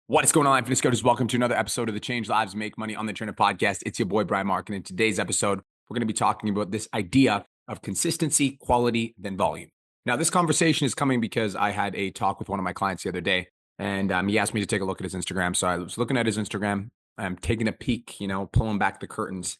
What is going on, Fitness Coaches? Welcome to another episode of the Change Lives Make Money on the Trainer podcast. It's your boy, Brian Mark. And in today's episode, we're going to be talking about this idea of consistency, quality, then volume. Now, this conversation is coming because I had a talk with one of my clients the other day, and he asked me to take a look at his Instagram. So I was looking at his Instagram. I'm taking a peek, pulling back the curtains.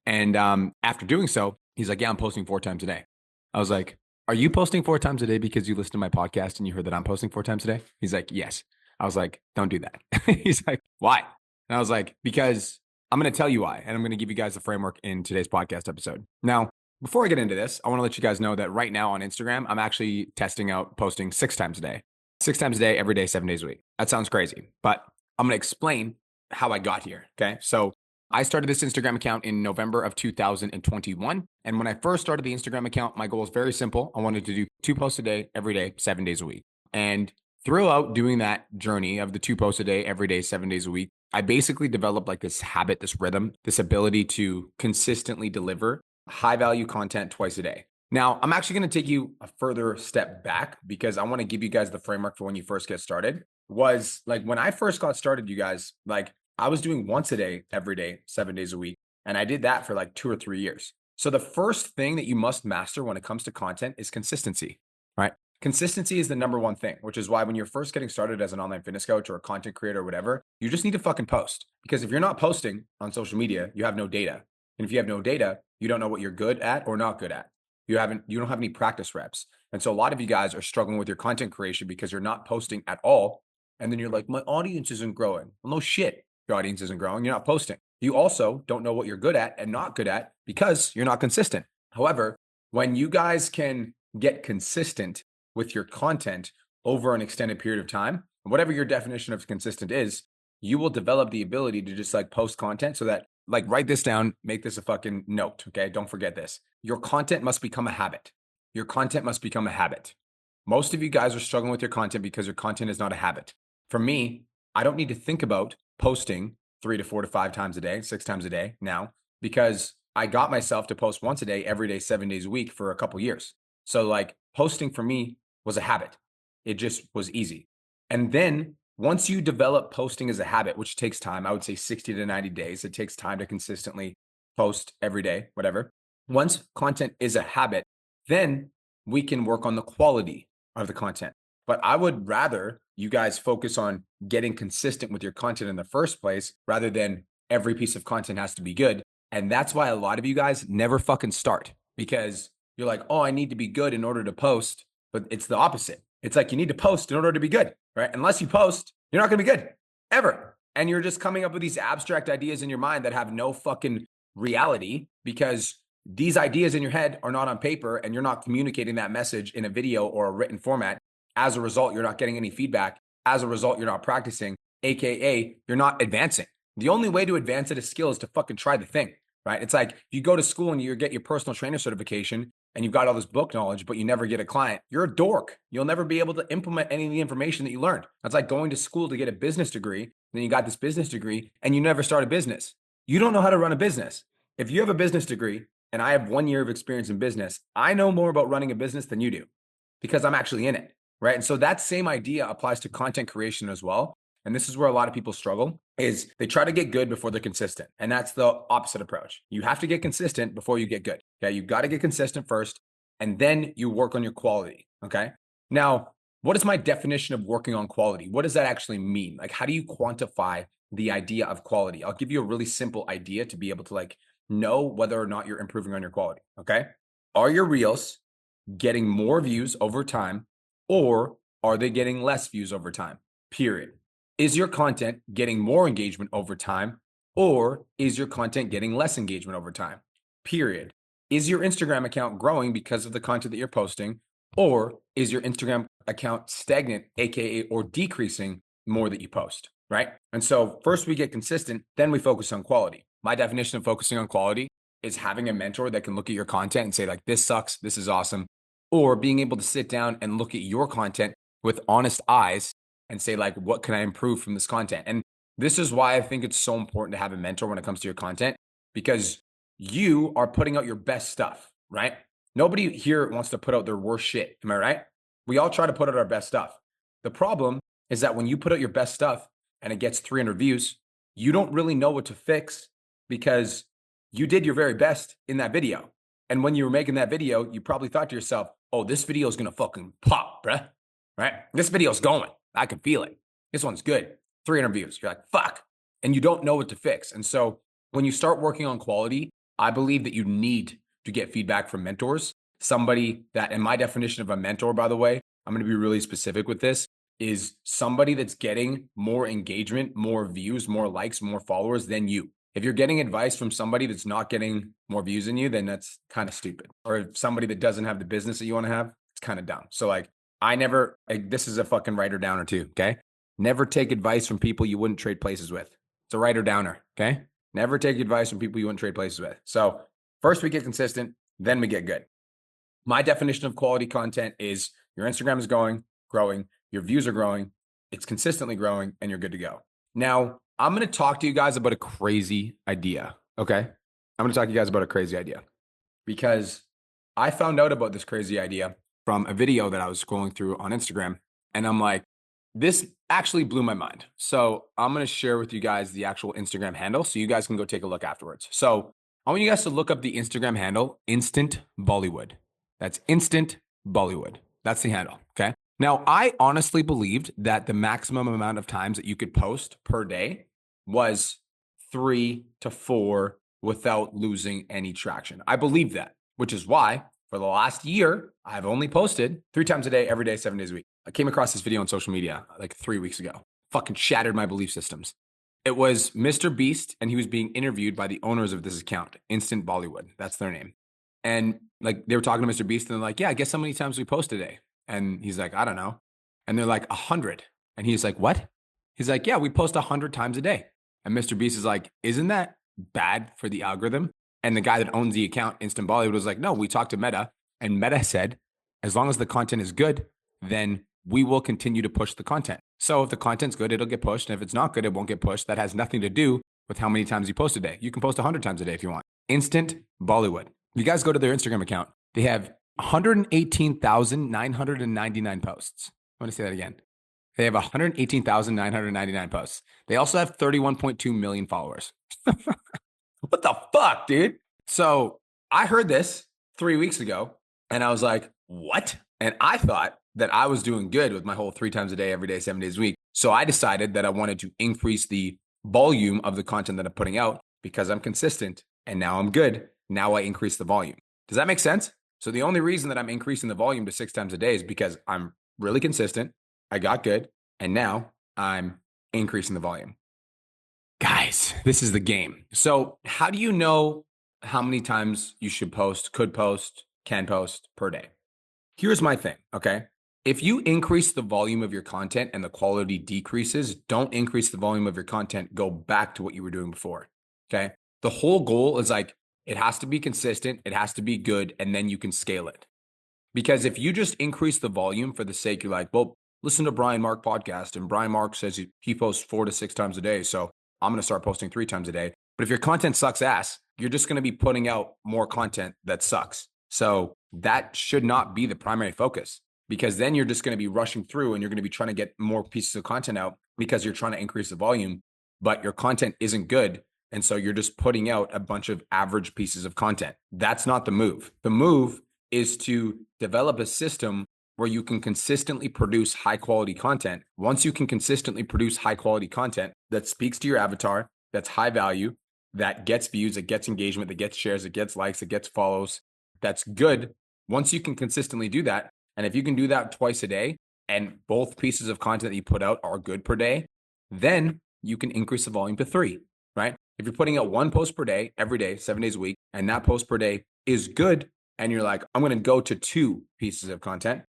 And after doing so, he's like, yeah, I'm posting 4 times a day. I was like, are you posting 4 times a day because you listened to my podcast and you heard that I'm posting 4 times a day? He's like, yes. I was like, don't do that. He's like, why? And I was like, because I'm going to tell you why. And I'm going to give you guys the framework in today's podcast episode. Now, before I get into this, I want to let you guys know that right now on Instagram, I'm actually testing out posting 6 times a day, 6 times a day, every day, 7 days a week. That sounds crazy, but I'm going to explain how I got here. Okay. So I started this Instagram account in November of 2021. And when I first started the Instagram account, my goal was very simple. I wanted to do 2 posts a day, every day, 7 days a week. And throughout doing that journey of the 2 posts a day, every day, 7 days a week, I basically developed like this habit, this rhythm, this ability to consistently deliver high value content twice a day. Now, I'm actually going to take you a further step back because I want to give you guys the framework for when you first get started. Was like when I first got started, you guys, like I was doing once a day, every day, 7 days a week. And I did that for like 2 or 3 years. So the first thing that you must master when it comes to content is consistency, right? Consistency is the number one thing, which is why when you're first getting started as an online fitness coach or a content creator or whatever, you just need to fucking post. Because if you're not posting on social media, you have no data. And if you have no data, you don't know what you're good at or not good at. You don't have any practice reps. And so a lot of you guys are struggling with your content creation because you're not posting at all. And then you're like, my audience isn't growing. Well, no shit. Your audience isn't growing. You're not posting. You also don't know what you're good at and not good at because you're not consistent. However, when you guys can get consistent with your content over an extended period of time, whatever your definition of consistent is, you will develop the ability to just like post content so that like write this down, make this a fucking note. Okay. Don't forget this. Your content must become a habit. Your content must become a habit. Most of you guys are struggling with your content because your content is not a habit. For me, I don't need to think about posting 3 to 4 to 5 times a day, 6 times a day now, because I got myself to post once a day, every day, 7 days a week for a couple years. So like posting for me was a habit. It just was easy. And then once you develop posting as a habit, which takes time, I would say 60 to 90 days, it takes time to consistently post every day, whatever. Once content is a habit, then we can work on the quality of the content. But I would rather you guys focus on getting consistent with your content in the first place rather than every piece of content has to be good. And that's why a lot of you guys never fucking start because you're like, oh, I need to be good in order to post. But it's the opposite. It's like you need to post in order to be good, right? Unless you post, you're not going to be good ever. And you're just coming up with these abstract ideas in your mind that have no fucking reality because these ideas in your head are not on paper and you're not communicating that message in a video or a written format. As a result, you're not getting any feedback. As a result, you're not practicing, AKA you're not advancing. The only way to advance at a skill is to fucking try the thing, right? It's like you go to school and you get your personal trainer certification and you've got all this book knowledge, but you never get a client. You're a dork. You'll never be able to implement any of the information that you learned. That's like going to school to get a business degree. Then you got this business degree and you never start a business. You don't know how to run a business. If you have a business degree and I have 1 year of experience in business, I know more about running a business than you do because I'm actually in it, right? And so that same idea applies to content creation as well. And this is where a lot of people struggle is they try to get good before they're consistent. And that's the opposite approach. You have to get consistent before you get good. Okay. You got to get consistent first, and then you work on your quality. Okay. Now, what is my definition of working on quality? What does that actually mean? Like, how do you quantify the idea of quality? I'll give you a really simple idea to be able to like know whether or not you're improving on your quality. Okay. Are your reels getting more views over time, or are they getting less views over time? Period. Is your content getting more engagement over time, or is your content getting less engagement over time? Period. Is your Instagram account growing because of the content that you're posting, or is your Instagram account stagnant, AKA, or decreasing more that you post, right? And so first we get consistent, then we focus on quality. My definition of focusing on quality is having a mentor that can look at your content and say like, this sucks, this is awesome, or being able to sit down and look at your content with honest eyes and say like, what can I improve from this content? And this is why I think it's so important to have a mentor when it comes to your content, because you are putting out your best stuff, right? Nobody here wants to put out their worst shit. Am I right? We all try to put out our best stuff. The problem is that when you put out your best stuff, and it gets 300 views, you don't really know what to fix because you did your very best in that video. And when you were making that video, you probably thought to yourself, oh, this video is going to fucking pop, bruh. Right? This video's going. I can feel it. This one's good. 300 views. You're like, fuck. And you don't know what to fix. And so when you start working on quality, I believe that you need to get feedback from mentors. Somebody that, in my definition of a mentor, by the way, I'm going to be really specific with this, is somebody that's getting more engagement, more views, more likes, more followers than you. If you're getting advice from somebody that's not getting more views than you, then that's kind of stupid. Or if somebody that doesn't have the business that you want to have, it's kind of dumb. So like, this is a fucking writer downer too, okay? Never take advice from people you wouldn't trade places with. It's a writer downer, okay? Never take advice from people you wouldn't trade places with. So first we get consistent, then we get good. My definition of quality content is your Instagram is growing, your views are growing, it's consistently growing, and you're good to go. Now, I'm going to talk to you guys about a crazy idea, okay? I'm going to talk to you guys about a crazy idea because I found out about this crazy idea from a video that I was scrolling through on Instagram, and I'm like, this actually blew my mind. So I'm going to share with you guys the actual Instagram handle so you guys can go take a look afterwards. So I want you guys to look up the Instagram handle, Instant Bollywood. That's Instant Bollywood. That's the handle, okay? Now, I honestly believed that the maximum amount of times that you could post per day was 3 to 4 without losing any traction. I believe that, which is why for the last year, I've only posted 3 times a day, every day, 7 days a week. I came across this video on social media like 3 weeks ago. Fucking shattered my belief systems. It was Mr. Beast, and he was being interviewed by the owners of this account, Instant Bollywood. That's their name. And like they were talking to Mr. Beast, and they're like, yeah, guess how many times we post today? And he's like, I don't know. And they're like, 100. And he's like, what? He's like, yeah, we post 100 times a day. And Mr. Beast is like, isn't that bad for the algorithm? And the guy that owns the account, Instant Bollywood, was like, no, we talked to Meta. And Meta said, as long as the content is good, then we will continue to push the content. So if the content's good, it'll get pushed. And if it's not good, it won't get pushed. That has nothing to do with how many times you post a day. You can post 100 times a day if you want. Instant Bollywood. If you guys go to their Instagram account, they have 118,999 posts. I want to say that again. They have 118,999 posts. They also have 31.2 million followers. What the fuck, dude? So I heard this 3 weeks ago and I was like, what? And I thought that I was doing good with my whole 3 times a day, every day, 7 days a week. So I decided that I wanted to increase the volume of the content that I'm putting out because I'm consistent and now I'm good. Now I increase the volume. Does that make sense? So the only reason that I'm increasing the volume to 6 times a day is because I'm really consistent. I got good. And now I'm increasing the volume. Guys, this is the game. So how do you know how many times you should post, could post, can post per day? Here's my thing, okay? If you increase the volume of your content and the quality decreases, don't increase the volume of your content. Go back to what you were doing before, okay? The whole goal is like, it has to be consistent, it has to be good, and then you can scale it. Because if you just increase the volume for the sake, you're like, well, listen to Brian Mark podcast, and Brian Mark says he posts 4 to 6 times a day, so I'm going to start posting 3 times a day. But if your content sucks ass, you're just going to be putting out more content that sucks. So that should not be the primary focus, because then you're just going to be rushing through and you're going to be trying to get more pieces of content out because you're trying to increase the volume, but your content isn't good. And so you're just putting out a bunch of average pieces of content. That's not the move. The move is to develop a system where you can consistently produce high quality content. Once you can consistently produce high quality content that speaks to your avatar, that's high value, that gets views, that gets engagement, that gets shares, that gets likes, that gets follows, that's good. Once you can consistently do that, and if you can do that twice a day and both pieces of content that you put out are good per day, then you can increase the volume to 3, right? If you're putting out 1 post per day, every day, 7 days a week, and that post per day is good, and you're like, I'm going to go to 2 pieces of content,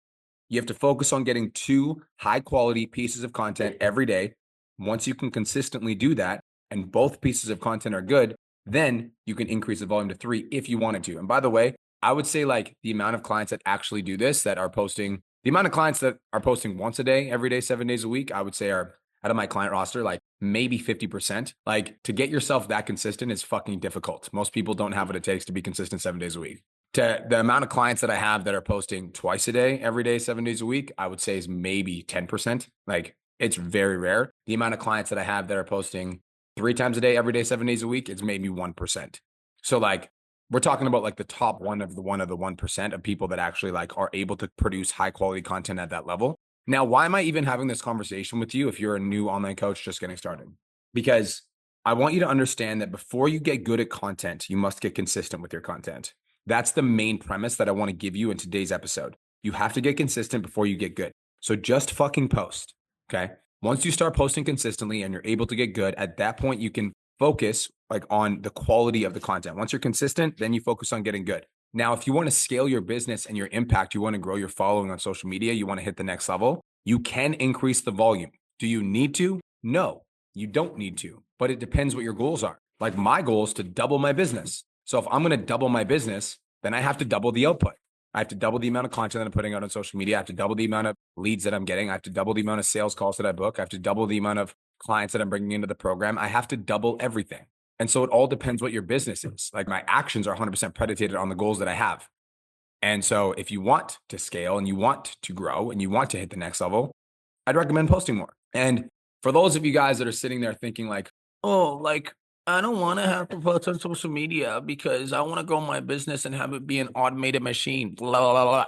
you have to focus on getting 2 high quality pieces of content every day. Once you can consistently do that, and both pieces of content are good, then you can increase the volume to 3 if you wanted to. And by the way, I would say like the amount of clients that actually do this, that are posting, the amount of clients that are posting once a day, every day, 7 days a week, I would say are out of my client roster, like maybe 50%. Like to get yourself that consistent is fucking difficult. Most people don't have what it takes to be consistent 7 days a week. To the amount of clients that I have that are posting twice a day, every day, 7 days a week, I would say is maybe 10%. Like It's very rare. The amount of clients that I have that are posting 3 times a day, every day, 7 days a week, it's maybe 1%. So like, we're talking about like the top 1% of people that actually like are able to produce high quality content at that level. Now, why am I even having this conversation with you if you're a new online coach just getting started? Because I want you to understand that before you get good at content, you must get consistent with your content. That's the main premise that I want to give you in today's episode. You have to get consistent before you get good. So just fucking post, okay? Once you start posting consistently and you're able to get good, at that point, you can focus like on the quality of the content. Once you're consistent, then you focus on getting good. Now, if you want to scale your business and your impact, you want to grow your following on social media, you want to hit the next level, you can increase the volume. Do you need to? No, you don't need to, but it depends what your goals are. Like my goal is to double my business. So if I'm going to double my business, then I have to double the output. I have to double the amount of content that I'm putting out on social media. I have to double the amount of leads that I'm getting. I have to double the amount of sales calls that I book. I have to double the amount of clients that I'm bringing into the program. I have to double everything. And so it all depends what your business is. Like my actions are 100% predicated on the goals that I have. And so if you want to scale and you want to grow and you want to hit the next level, I'd recommend posting more. And for those of you guys that are sitting there thinking like, oh, like I don't want to have to post on social media because I want to grow my business and have it be an automated machine, blah, blah, blah.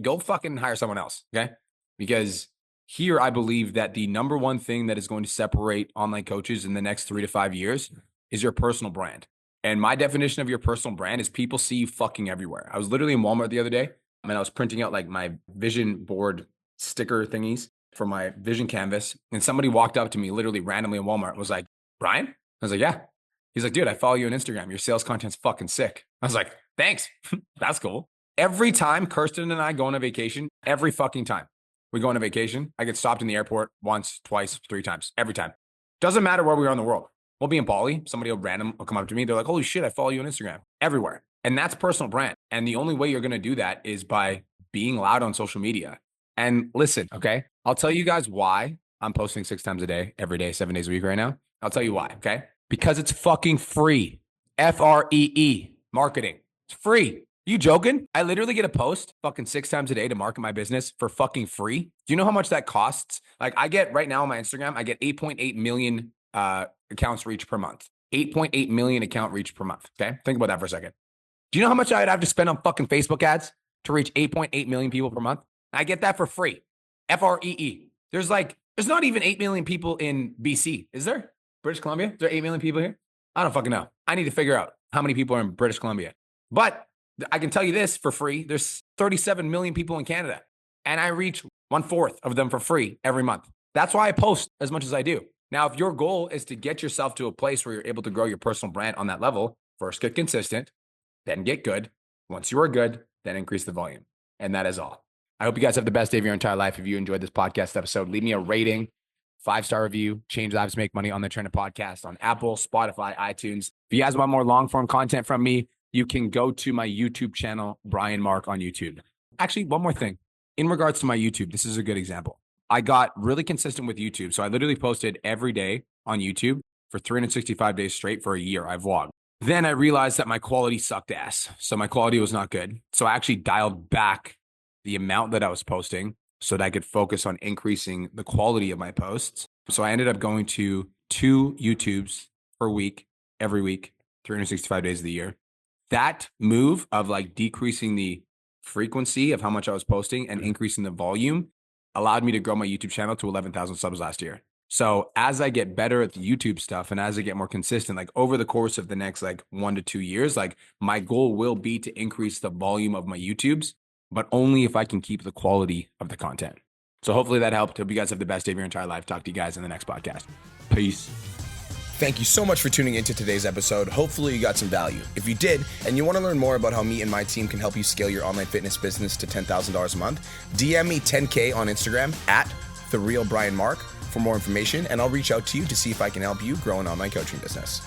Go fucking hire someone else, okay? Because here I believe that the number one thing that is going to separate online coaches in the next 3 to 5 years is your personal brand. And my definition of your personal brand is people see you fucking everywhere. I was literally in Walmart the other day and I was printing out like my vision board sticker thingies for my vision canvas. And somebody walked up to me literally randomly in Walmart and was like, Brian? I was like, yeah. He's like, dude, I follow you on Instagram. Your sales content's fucking sick. I was like, thanks. That's cool. Every time Kirsten and I go on a vacation, every fucking time we go on a vacation, I get stopped in the airport once, twice, 3 times, every time. Doesn't matter where we are in the world. We'll be in Bali. Somebody will come up to me. They're like, holy shit, I follow you on Instagram. Everywhere. And that's personal brand. And the only way you're going to do that is by being loud on social media. And listen, okay, I'll tell you guys why I'm posting 6 times a day, every day, 7 days a week right now. I'll tell you why, okay? Because it's fucking free. FREE, marketing. It's free. You joking? I literally get a post fucking 6 times a day to market my business for fucking free. Do you know how much that costs? Like I get right now on my Instagram, I get 8.8 million accounts reach per month. 8.8 million account reach per month. Okay. Think about that for a second. Do you know how much I'd have to spend on fucking Facebook ads to reach 8.8 million people per month? I get that for free. FREE. There's not even 8 million people in BC. Is there? British Columbia? Is there 8 million people here? I don't fucking know. I need to figure out how many people are in British Columbia. But I can tell you this for free. There's 37 million people in Canada and I reach 1/4 of them for free every month. That's why I post as much as I do. Now, if your goal is to get yourself to a place where you're able to grow your personal brand on that level, first get consistent, then get good. Once you are good, then increase the volume. And that is all. I hope you guys have the best day of your entire life. If you enjoyed this podcast episode, leave me a rating, 5-star review, Change Lives Make Money on the Trainer Podcast on Apple, Spotify, iTunes. If you guys want more long form content from me, you can go to my YouTube channel, Brian Mark on YouTube. Actually, one more thing. In regards to my YouTube, this is a good example. I got really consistent with YouTube. So I literally posted every day on YouTube for 365 days straight for a year. I vlogged. Then I realized that my quality sucked ass. So my quality was not good. So I actually dialed back the amount that I was posting so that I could focus on increasing the quality of my posts. So I ended up going to 2 YouTubes per week, every week, 365 days of the year. That move of like decreasing the frequency of how much I was posting and increasing the volume allowed me to grow my YouTube channel to 11,000 subs last year. So as I get better at the YouTube stuff and as I get more consistent, like over the course of the next like 1 to 2 years, like my goal will be to increase the volume of my YouTubes, but only if I can keep the quality of the content. So hopefully that helped. Hope you guys have the best day of your entire life. Talk to you guys in the next podcast. Peace. Thank you so much for tuning into today's episode. Hopefully you got some value. If you did, and you want to learn more about how me and my team can help you scale your online fitness business to $10,000 a month, DM me 10K on Instagram at TheRealBrianMark for more information, and I'll reach out to you to see if I can help you grow an online coaching business.